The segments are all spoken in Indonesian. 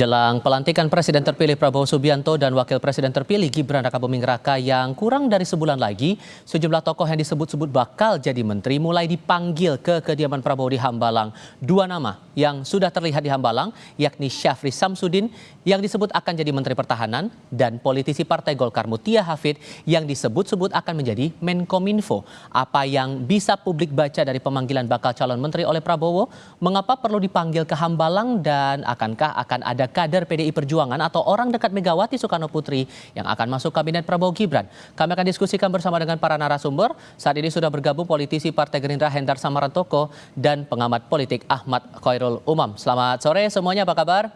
Jelang pelantikan Presiden terpilih Prabowo Subianto dan Wakil Presiden terpilih Gibran Rakabuming Raka yang kurang dari sebulan lagi, sejumlah tokoh yang disebut-sebut bakal jadi menteri mulai dipanggil ke kediaman Prabowo di Hambalang. Dua nama yang sudah terlihat di Hambalang, yakni Syafri Samsudin yang disebut akan jadi Menteri Pertahanan dan politisi Partai Golkar Mutia Hafid yang disebut-sebut akan menjadi Menkominfo. Apa yang bisa publik baca dari pemanggilan bakal calon menteri oleh Prabowo? Mengapa perlu dipanggil ke Hambalang dan akankah akan ada kader PDI Perjuangan atau orang dekat Megawati Soekarno Putri yang akan masuk kabinet Prabowo Gibran? Kami akan diskusikan bersama dengan para narasumber. Saat ini sudah bergabung politisi Partai Gerindra Hendar Samarantoko dan pengamat politik Ahmad Khairul Umam. Selamat sore semuanya, apa kabar?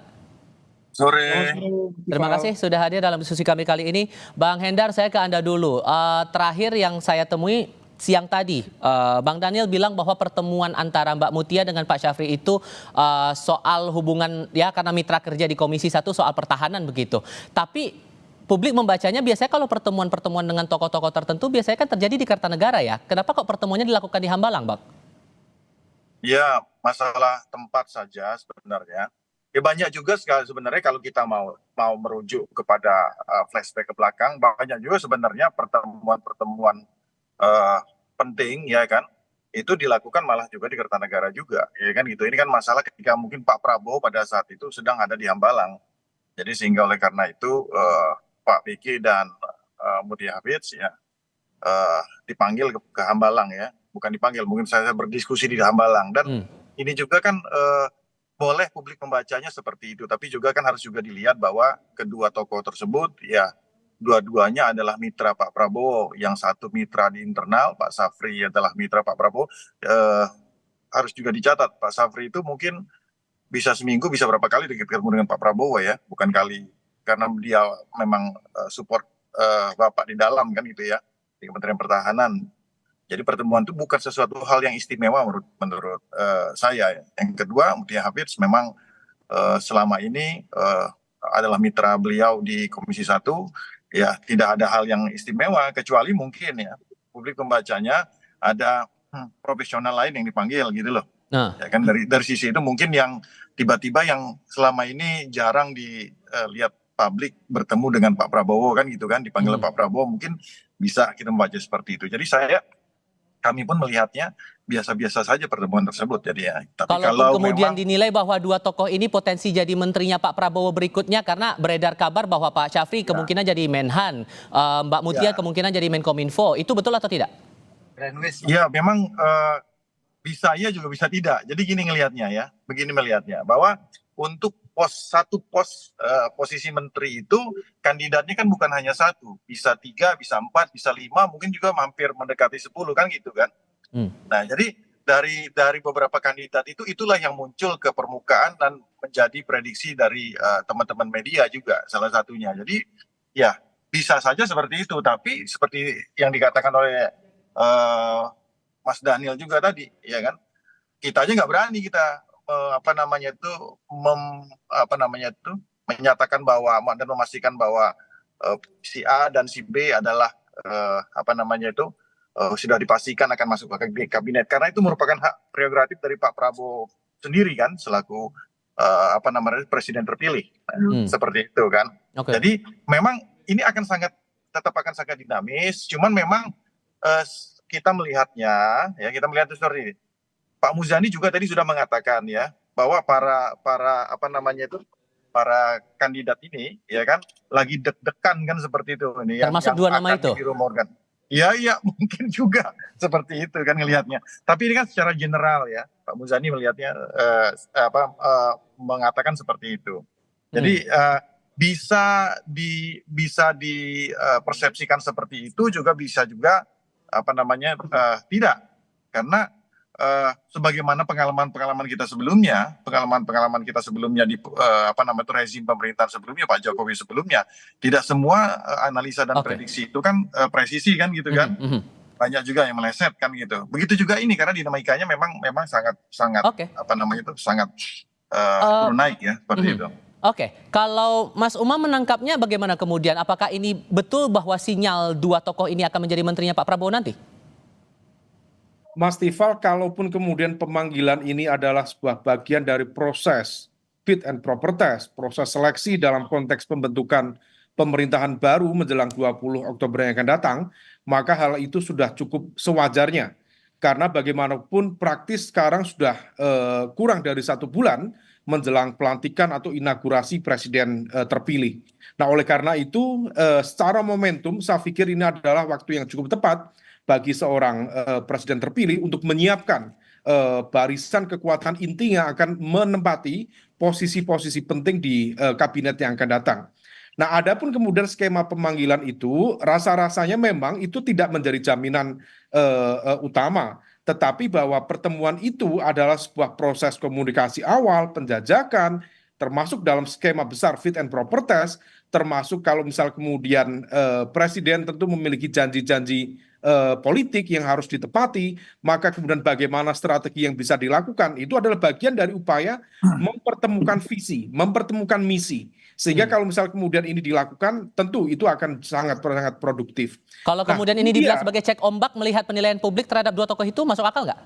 Sore. Terima kasih sudah hadir dalam diskusi kami kali ini. Bang Hendar, saya ke Anda dulu. Terakhir yang saya temui siang tadi, Bang Daniel bilang bahwa pertemuan antara Mbak Mutia dengan Pak Syafri itu soal hubungan, ya karena mitra kerja di Komisi 1 soal pertahanan begitu. Tapi publik membacanya biasanya kalau pertemuan-pertemuan dengan tokoh-tokoh tertentu biasanya kan terjadi di Kertanegara ya. Kenapa kok pertemuannya dilakukan di Hambalang, Bang? Ya, masalah tempat saja sebenarnya. Ya banyak juga sebenarnya kalau kita mau merujuk kepada flashback ke belakang, banyak juga sebenarnya pertemuan-pertemuan penting ya kan, itu dilakukan malah juga di Kertanegara juga, ya kan gitu. Ini kan masalah ketika mungkin Pak Prabowo pada saat itu sedang ada di Hambalang. Jadi sehingga oleh karena itu Pak Biki dan Mutia Hafid ya dipanggil ke Hambalang ya, bukan dipanggil, mungkin saya berdiskusi di Hambalang. Dan ini juga kan boleh publik membacanya seperti itu, tapi juga kan harus juga dilihat bahwa kedua tokoh tersebut ya dua-duanya adalah mitra Pak Prabowo. Yang satu mitra di internal, Pak Syafri adalah mitra Pak Prabowo. Harus juga dicatat, Pak Syafri itu mungkin bisa seminggu bisa berapa kali ketemu dengan Pak Prabowo ya, bukan kali, karena dia memang support Bapak di dalam kan gitu ya, di Kementerian Pertahanan. Jadi pertemuan itu bukan sesuatu hal yang istimewa menurut saya. Yang kedua, Mutia Hafid memang selama ini adalah mitra beliau di Komisi 1, ya tidak ada hal yang istimewa, kecuali mungkin ya publik membacanya ada profesional lain yang dipanggil gitu loh. Ya kan, dari sisi itu mungkin yang tiba-tiba yang selama ini jarang dilihat publik bertemu dengan Pak Prabowo kan gitu kan, dipanggil Pak Prabowo, mungkin bisa kita membaca seperti itu. Jadi kami pun melihatnya biasa-biasa saja pertemuan tersebut. Jadi ya, tapi kalau kemudian dinilai bahwa dua tokoh ini potensi jadi menterinya Pak Prabowo berikutnya, karena beredar kabar bahwa Pak Syafri kemungkinan jadi Menhan, Mbak Mutia kemungkinan jadi Menkominfo, itu betul atau tidak? Ya memang bisa iya juga bisa tidak. Jadi gini ngelihatnya ya, begini melihatnya bahwa untuk satu posisi menteri itu kandidatnya kan bukan hanya satu, bisa 3, bisa 4, bisa 5, mungkin juga hampir mendekati 10 kan gitu kan. Nah jadi dari beberapa kandidat itulah yang muncul ke permukaan dan menjadi prediksi dari teman-teman media juga salah satunya. Jadi ya bisa saja seperti itu, tapi seperti yang dikatakan oleh Mas Daniel juga tadi, ya kan, kita aja nggak berani kita menyatakan bahwa dan memastikan bahwa si A dan si B adalah sudah dipastikan akan masuk ke kabinet, karena itu merupakan hak prerogatif dari Pak Prabowo sendiri kan, selaku presiden terpilih, seperti itu kan. Jadi memang ini tetap akan sangat dinamis, cuman memang kita melihatnya seperti ini. Pak Muzani juga tadi sudah mengatakan ya bahwa para kandidat ini ya kan lagi deg-degan kan seperti itu ini, termasuk dua nama itu. Iya mungkin juga seperti itu kan ngelihatnya. Tapi ini kan secara general ya, Pak Muzani melihatnya mengatakan seperti itu. Jadi bisa dipersepsikan seperti itu, juga bisa juga tidak, karena sebagaimana pengalaman kita sebelumnya di rezim pemerintahan sebelumnya, Pak Jokowi sebelumnya, tidak semua analisa dan prediksi itu kan presisi kan gitu kan. Banyak juga yang meleset kan gitu. Begitu juga ini, karena dinamikanya memang sangat turun naik ya, seperti itu. Kalau Mas Umam menangkapnya bagaimana kemudian? Apakah ini betul bahwa sinyal dua tokoh ini akan menjadi menterinya Pak Prabowo nanti? Mas Tifal, kalaupun kemudian pemanggilan ini adalah sebuah bagian dari proses fit and proper test, proses seleksi dalam konteks pembentukan pemerintahan baru menjelang 20 Oktober yang akan datang, maka hal itu sudah cukup sewajarnya. Karena bagaimanapun praktis sekarang sudah kurang dari 1 bulan menjelang pelantikan atau inaugurasi presiden terpilih. Nah, oleh karena itu, secara momentum, saya pikir ini adalah waktu yang cukup tepat bagi seorang presiden terpilih untuk menyiapkan barisan kekuatan inti yang akan menempati posisi-posisi penting di kabinet yang akan datang. Nah, adapun kemudian skema pemanggilan itu, rasa-rasanya memang itu tidak menjadi jaminan utama, tetapi bahwa pertemuan itu adalah sebuah proses komunikasi awal, penjajakan, termasuk dalam skema besar fit and proper test, termasuk kalau misal kemudian presiden tentu memiliki janji-janji politik yang harus ditepati, maka kemudian bagaimana strategi yang bisa dilakukan, itu adalah bagian dari upaya mempertemukan visi, mempertemukan misi. Sehingga kalau misal kemudian ini dilakukan, tentu itu akan sangat produktif. Kalau Nah, kemudian ini dibilang sebagai cek ombak melihat penilaian publik terhadap dua tokoh itu, masuk akal nggak?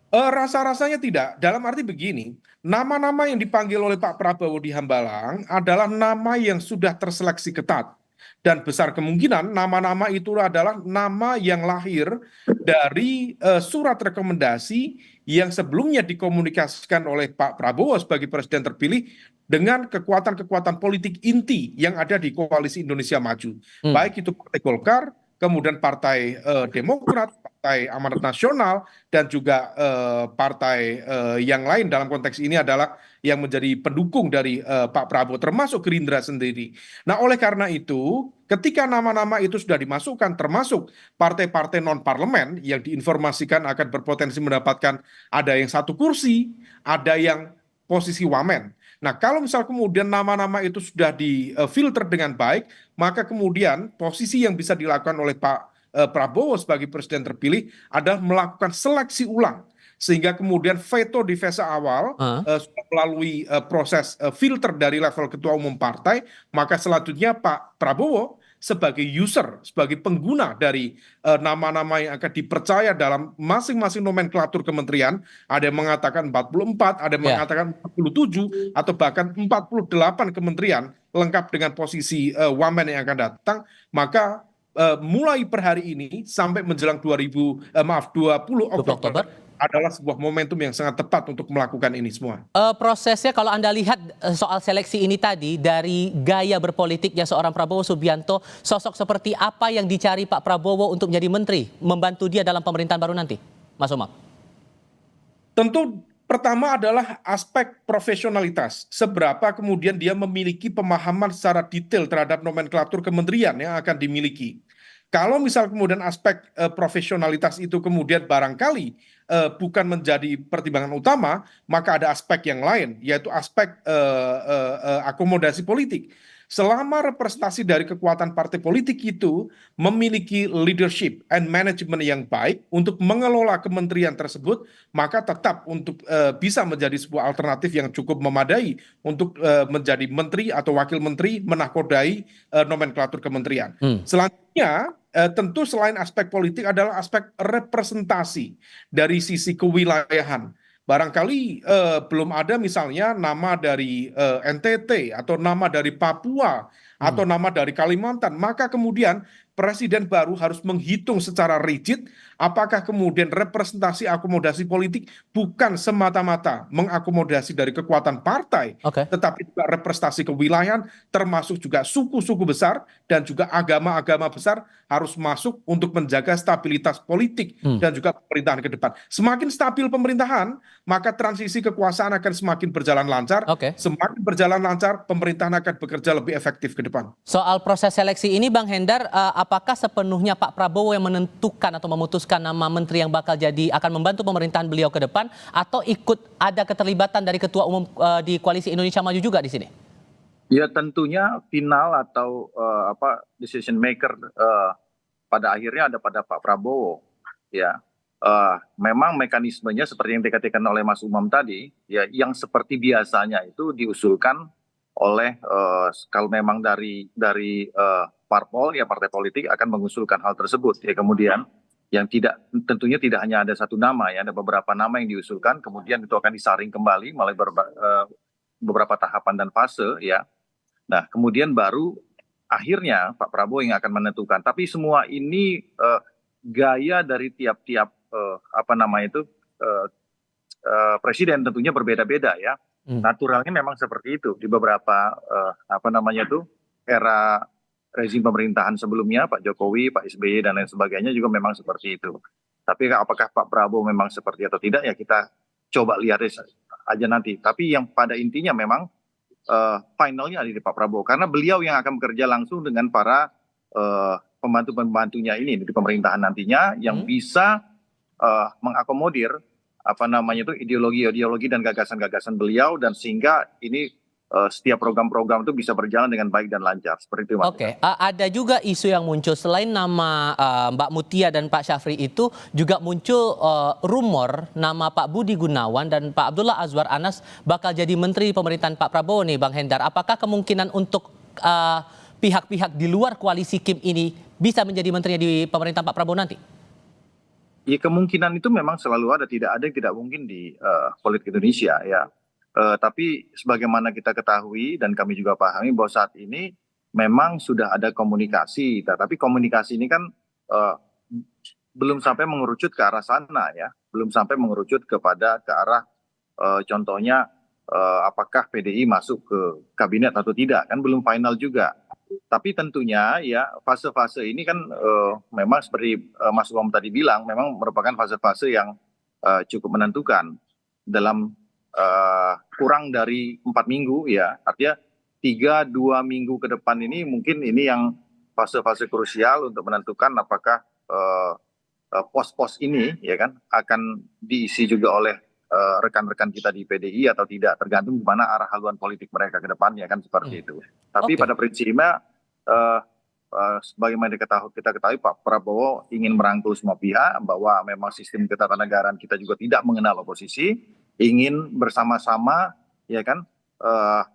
Rasa-rasanya tidak. Dalam arti begini, nama-nama yang dipanggil oleh Pak Prabowo di Hambalang adalah nama yang sudah terseleksi ketat. Dan besar kemungkinan nama-nama itu adalah nama yang lahir dari surat rekomendasi yang sebelumnya dikomunikasikan oleh Pak Prabowo sebagai presiden terpilih dengan kekuatan-kekuatan politik inti yang ada di Koalisi Indonesia Maju. Baik itu Partai Golkar, kemudian Partai Demokrat, Partai Amanat Nasional, dan juga partai yang lain dalam konteks ini adalah yang menjadi pendukung dari Pak Prabowo, termasuk Gerindra sendiri. Nah, oleh karena itu, ketika nama-nama itu sudah dimasukkan, termasuk partai-partai non-parlemen yang diinformasikan akan berpotensi mendapatkan ada yang 1 kursi, ada yang posisi wamen. Nah, kalau misal kemudian nama-nama itu sudah difilter dengan baik, maka kemudian posisi yang bisa dilakukan oleh Pak Prabowo sebagai presiden terpilih adalah melakukan seleksi ulang. Sehingga kemudian veto di fase awal sudah melalui proses filter dari level ketua umum partai, maka selanjutnya Pak Prabowo sebagai user, sebagai pengguna dari nama-nama yang akan dipercaya dalam masing-masing nomenklatur kementerian, ada yang mengatakan 44, ada yang mengatakan 47, atau bahkan 48 kementerian lengkap dengan posisi wamen yang akan datang, maka mulai per hari ini sampai menjelang 20 Oktober adalah sebuah momentum yang sangat tepat untuk melakukan ini semua. Prosesnya kalau Anda lihat soal seleksi ini tadi, dari gaya berpolitiknya seorang Prabowo Subianto, sosok seperti apa yang dicari Pak Prabowo untuk menjadi menteri, membantu dia dalam pemerintahan baru nanti, Mas Umam? Tentu pertama adalah aspek profesionalitas. Seberapa kemudian dia memiliki pemahaman secara detail terhadap nomenklatur kementerian yang akan dimiliki. Kalau misal kemudian aspek profesionalitas itu kemudian barangkali bukan menjadi pertimbangan utama, maka ada aspek yang lain, yaitu aspek akomodasi politik. Selama representasi dari kekuatan partai politik itu memiliki leadership and management yang baik untuk mengelola kementerian tersebut, maka tetap untuk bisa menjadi sebuah alternatif yang cukup memadai untuk menjadi menteri atau wakil menteri menakodai nomenklatur kementerian. Selanjutnya, tentu selain aspek politik adalah aspek representasi dari sisi kewilayahan. Barangkali belum ada misalnya nama dari NTT atau nama dari Papua atau nama dari Kalimantan, maka kemudian presiden baru harus menghitung secara rigid apakah kemudian representasi akomodasi politik bukan semata-mata mengakomodasi dari kekuatan partai, tetapi juga representasi kewilayahan, termasuk juga suku-suku besar dan juga agama-agama besar harus masuk untuk menjaga stabilitas politik dan juga pemerintahan ke depan. Semakin stabil pemerintahan, maka transisi kekuasaan akan semakin berjalan lancar. Semakin berjalan lancar, pemerintahan akan bekerja lebih efektif ke depan. Soal proses seleksi ini, Bang Hendar, apakah sepenuhnya Pak Prabowo yang menentukan atau memutuskan nama menteri yang bakal akan membantu pemerintahan beliau ke depan, atau ikut ada keterlibatan dari ketua umum di Koalisi Indonesia Maju juga di sini? Ya, tentunya final atau decision maker pada akhirnya ada pada Pak Prabowo. Ya, memang mekanismenya seperti yang dikatakan oleh Mas Umam tadi, ya, yang seperti biasanya itu diusulkan oleh kalau memang dari parpol, ya partai politik akan mengusulkan hal tersebut. Ya, kemudian yang tentunya tidak hanya ada satu nama, ya, ada beberapa nama yang diusulkan, kemudian itu akan disaring kembali beberapa tahapan dan fase ya. Nah, kemudian baru akhirnya Pak Prabowo yang akan menentukan. Tapi semua ini gaya dari tiap-tiap presiden tentunya berbeda-beda ya. Naturalnya memang seperti itu di beberapa era rezim pemerintahan sebelumnya Pak Jokowi, Pak SBY dan lain sebagainya juga memang seperti itu. Tapi apakah Pak Prabowo memang seperti atau tidak ya kita coba lihat aja nanti. Tapi yang pada intinya memang finalnya ada di Pak Prabowo karena beliau yang akan bekerja langsung dengan para pembantu-pembantunya ini di pemerintahan nantinya yang bisa mengakomodir ideologi-ideologi dan gagasan-gagasan beliau dan sehingga ini setiap program-program itu bisa berjalan dengan baik dan lancar seperti itu Mas. Oke, ada juga isu yang muncul selain nama Mbak Mutia dan Pak Syafri itu juga muncul rumor nama Pak Budi Gunawan dan Pak Abdullah Azwar Anas bakal jadi menteri pemerintahan Pak Prabowo nih Bang Hendar. Apakah kemungkinan untuk pihak-pihak di luar koalisi Kim ini bisa menjadi menterinya di pemerintahan Pak Prabowo nanti? Ya kemungkinan itu memang selalu ada, tidak ada yang tidak mungkin di politik Indonesia ya. Tapi sebagaimana kita ketahui dan kami juga pahami bahwa saat ini memang sudah ada komunikasi, tapi komunikasi ini kan belum sampai mengerucut ke arah sana ya, belum sampai mengerucut ke arah contohnya apakah PDI masuk ke kabinet atau tidak, kan belum final juga. Tapi tentunya ya fase-fase ini kan memang seperti Mas Umam tadi bilang, memang merupakan fase-fase yang cukup menentukan dalam kurang dari 4 minggu ya, artinya 3-2 minggu ke depan ini mungkin ini yang fase-fase krusial untuk menentukan apakah pos-pos ini ya kan akan diisi juga oleh rekan-rekan kita di PDI atau tidak, tergantung gimana arah haluan politik mereka ke depannya kan seperti itu. Tapi pada prinsipnya sebagaimana kita ketahui Pak Prabowo ingin merangkul semua pihak bahwa memang sistem ketatanegaraan kita juga tidak mengenal oposisi, ingin bersama-sama ya kan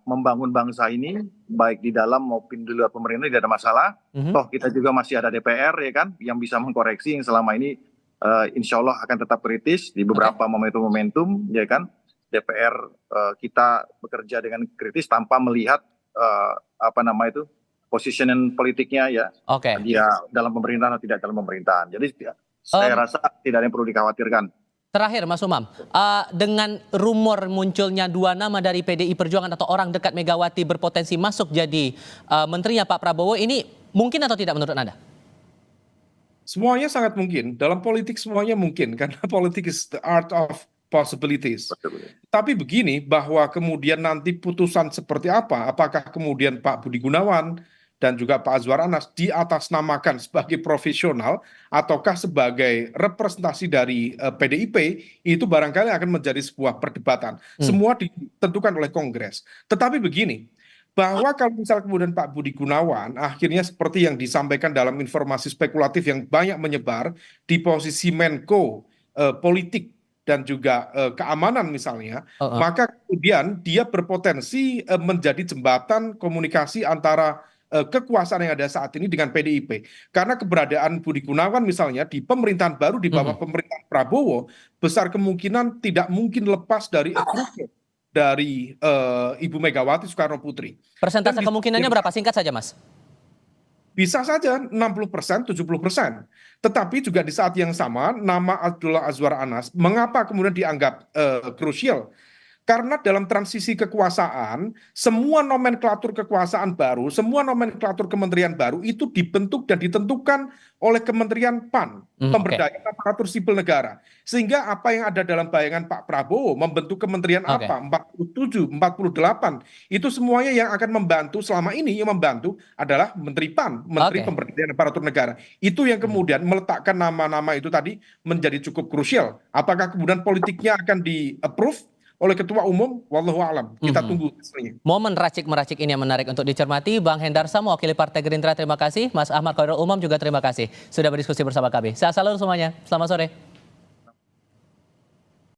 membangun bangsa ini baik di dalam maupun di luar pemerintah tidak ada masalah. Toh kita juga masih ada DPR ya kan yang bisa mengkoreksi yang selama ini insya Allah akan tetap kritis di beberapa momentum-momentum ya kan. DPR kita bekerja dengan kritis tanpa melihat positioning politiknya ya. Dia dalam pemerintahan atau tidak dalam pemerintahan. Jadi saya rasa tidak ada yang perlu dikhawatirkan. Terakhir Mas Umam, dengan rumor munculnya 2 nama dari PDI Perjuangan atau orang dekat Megawati berpotensi masuk jadi menterinya Pak Prabowo, ini mungkin atau tidak menurut Anda? Semuanya sangat mungkin. Dalam politik semuanya mungkin karena politik is the art of possibilities. Tapi begini, bahwa kemudian nanti putusan seperti apa, apakah kemudian Pak Budi Gunawan dan juga Pak Azwar Anas diatasnamakan sebagai profesional ataukah sebagai representasi dari PDIP, itu barangkali akan menjadi sebuah perdebatan. Semua ditentukan oleh Kongres. Tetapi begini, bahwa kalau misal kemudian Pak Budi Gunawan akhirnya seperti yang disampaikan dalam informasi spekulatif yang banyak menyebar di posisi Menko politik dan juga keamanan misalnya, maka kemudian dia berpotensi menjadi jembatan komunikasi antara kekuasaan yang ada saat ini dengan PDIP. Karena keberadaan Budi Gunawan misalnya di pemerintahan baru di bawah pemerintahan Prabowo, besar kemungkinan tidak mungkin lepas dari approval dari Ibu Megawati Soekarno Putri. Persentase kemungkinannya berapa? Singkat saja Mas. Bisa saja 60%, 70%. Tetapi juga di saat yang sama nama Abdullah Azwar Anas, mengapa kemudian dianggap krusial? Karena dalam transisi kekuasaan, semua nomenklatur kekuasaan baru, semua nomenklatur kementerian baru itu dibentuk dan ditentukan oleh Kementerian PAN, Pemberdayaan Aparatur Sipil Negara. Sehingga apa yang ada dalam bayangan Pak Prabowo, membentuk kementerian apa, 47, 48, itu semuanya yang akan membantu, selama ini yang membantu adalah Menteri PAN, Menteri Pemberdayaan Aparatur Negara. Itu yang kemudian meletakkan nama-nama itu tadi menjadi cukup krusial. Apakah kemudian politiknya akan di-approve oleh Ketua Umum, wallahu a'lam. Kita tunggu hasilnya. Momen racik-meracik ini yang menarik untuk dicermati. Bang Hendar Sam, mewakili Partai Gerindra, terima kasih. Mas Ahmad Khairul Umam juga terima kasih sudah berdiskusi bersama kami. Sehat selalu semuanya. Selamat sore.